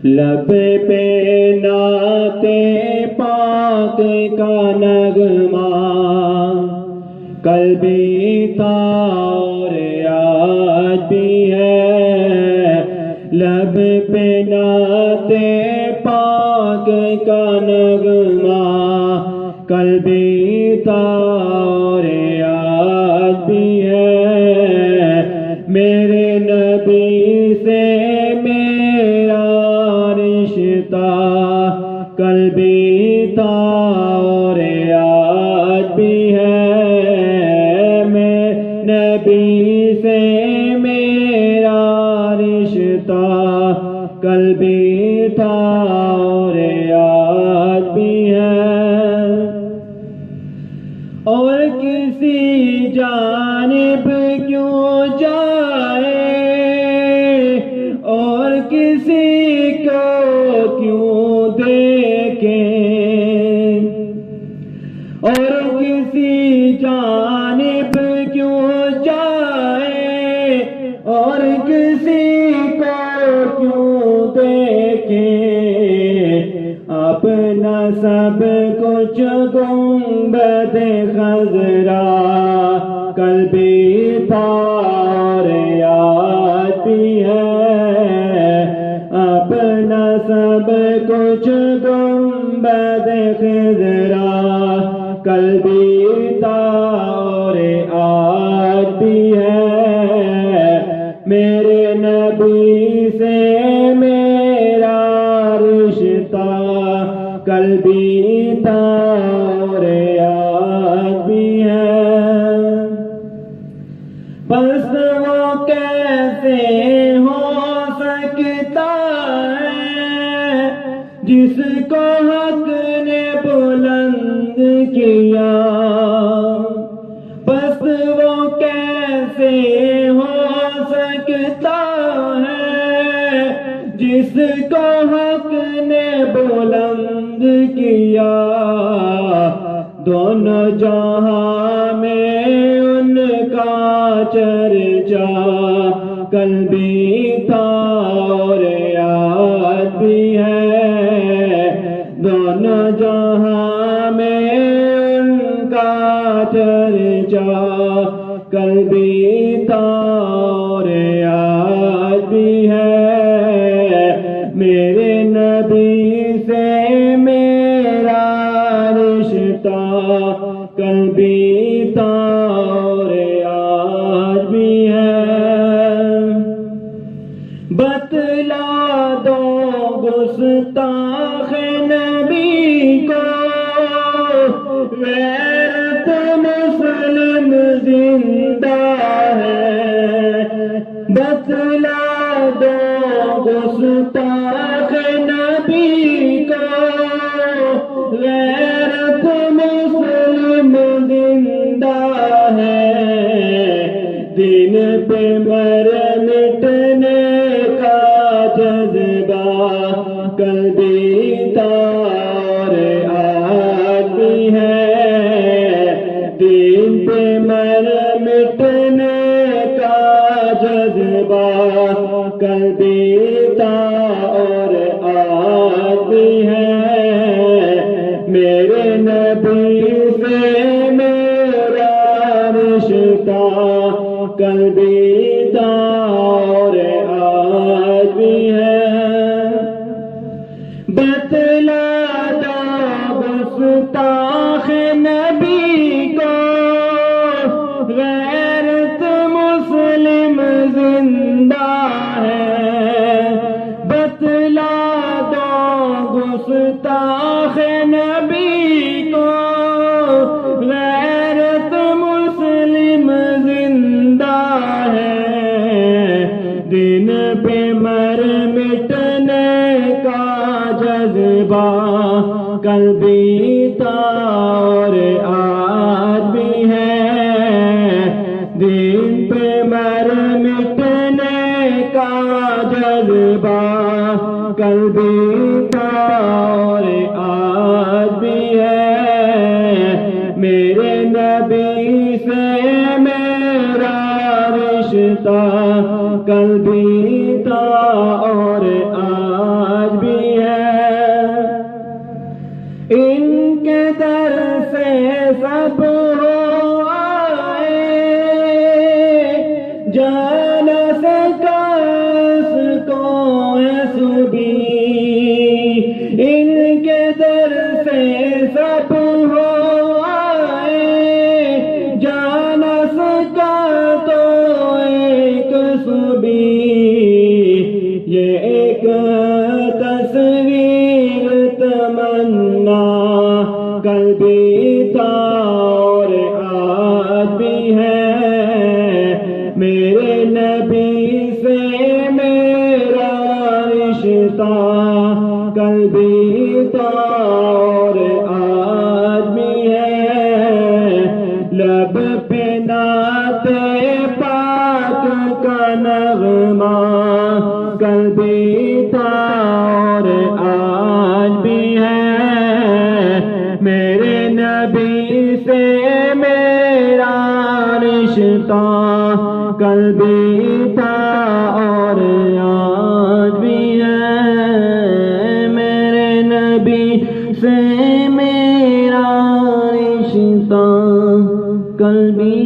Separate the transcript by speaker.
Speaker 1: لب پہ نعت پاک کا نغمہ کل بھی تھا اور آج بھی ہے، لب پہ نعت پاک کا نغمہ کل بھی تھا اور آج بھی ہے، میرے نبی سے میرا رشتہ کل بھی تھا اور آج بھی ہے، میں نبی سے میرا رشتہ کل بھی تھا اور آج بھی ہے، اور کسی جانب کیوں جائے اور کسی کو کیوں دیکھیں، اور کسی جانب کیوں جائے اور کسی کو کیوں دیکھیں، اپنا سب کچھ گنبد خضرا کل بھی تھا اور آج بھی ہے، اپنا سب کچھ گنبد خضرا کل بھی تھا اور آج بھی ہے، میرے نبی سے میرا رشتہ کل بھی تھا اور آج بھی ہے، بس وہ کیسے ہو سکتا ہے جس کو حق نے بلند کیا، بس وہ کیسے ہو سکتا ہے جس کو حق نے بلند کیا، دونوں جہاں میں ان کا چرچا کل بھی تھا اور آج بھی ہے، دونوں جہاں میں ان کا چرچا کل بھی تھا اور آج بھی ہے، میرے نبی سے میرا رشتہ کل بھی تھا اور آج بھی ہے، بتلا دو گستاخ نبی کو غیرت مسلم زندہ ہے، بتلا دو گستاخ نبی کو غیرت مسلم زندہ ہے، دین پہ مر مٹنے کا جذبہ کل بھی تھا اور آج بھی ہے، دین پہ مر مٹنے کا جذبہ کل بھی تھا اور آج بھی ہے، میرے نبی سے میرا رشتہ کل بھی تھا اور آج بھی ہے، بتلا دو گستاخ نبی کو غیرت مسلم زندہ ہے، بتلا دو گستاخ نبی کو غیرت مسلم زندہ ہے، دن پہ مر مٹنے کا جذبہ کل بھی تھا اور آج بھی ہے، دن پہ مر مٹنے کا جذبہ کل بھی تھا اور آج بھی ہے، میرے نبی سے میرا رشتہ کل بھی تھا اور آج بھی بھی تھا اور آج بھی ہے، میرے نبی سے میرا رشتہ کل بھی تھا اور آج بھی ہے، لب پہ نعت پاک کا نغمہ کل بھی تھا اور آج بھی ہے، میرے نبی سے میرا رشتہ کل بھی تھا اور آج بھی ہے، میرے نبی سے میرا رشتہ کل بھی